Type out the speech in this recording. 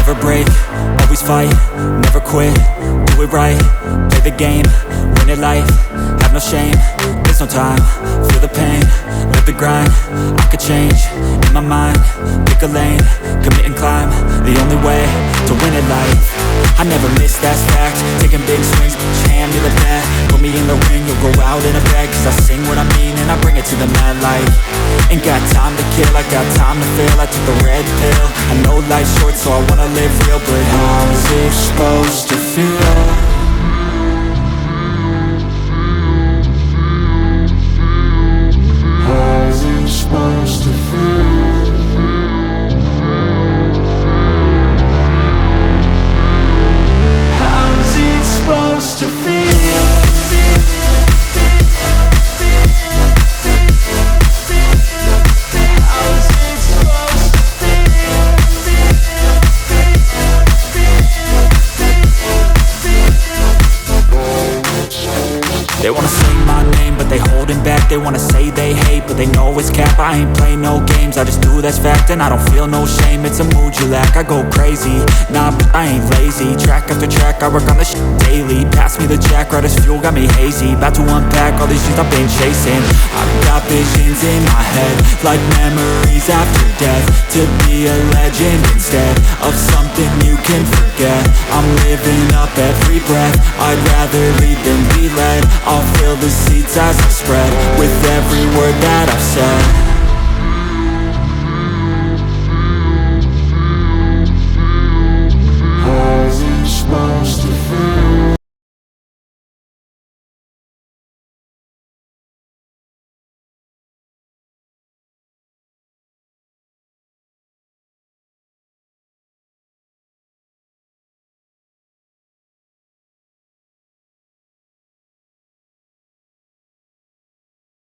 Never break, always fight, never quit, do it right, play the game, win it life, have no shame, there's no time, feel the pain, live the grind, I could change, in my mind, pick a lane, commit and climb, the only way to win it life. I never miss, that's fact, taking big swings, hand me the bat, put me in the ring, you'll go out in a bag, cause I sing what I mean and I bring it to the mad light. Ain't got time to kill, I got time to feel, I took the red pill, I know life's short so I wanna live real, but how's it supposed to feel? Supposed to feel. How's it supposed to feel? How's it supposed to feel? They wanna say my name, but they holding back. They wanna say they hate, but they know it's cap. I ain't play no games, I just do that's fact. And I don't feel no shame, it's a mood you lack. I go crazy, nah, but I ain't lazy. Track after track, I work on this shit daily. Pass me the jack, right as fuel, got me hazy. About to unpack all these things I've been chasing. I've got visions in my head, like memories after death. To be a legend instead of something you can forget. I'm living up every breath, I'd rather lead than be led. I'll fill the seats as I spread with every word that I've said.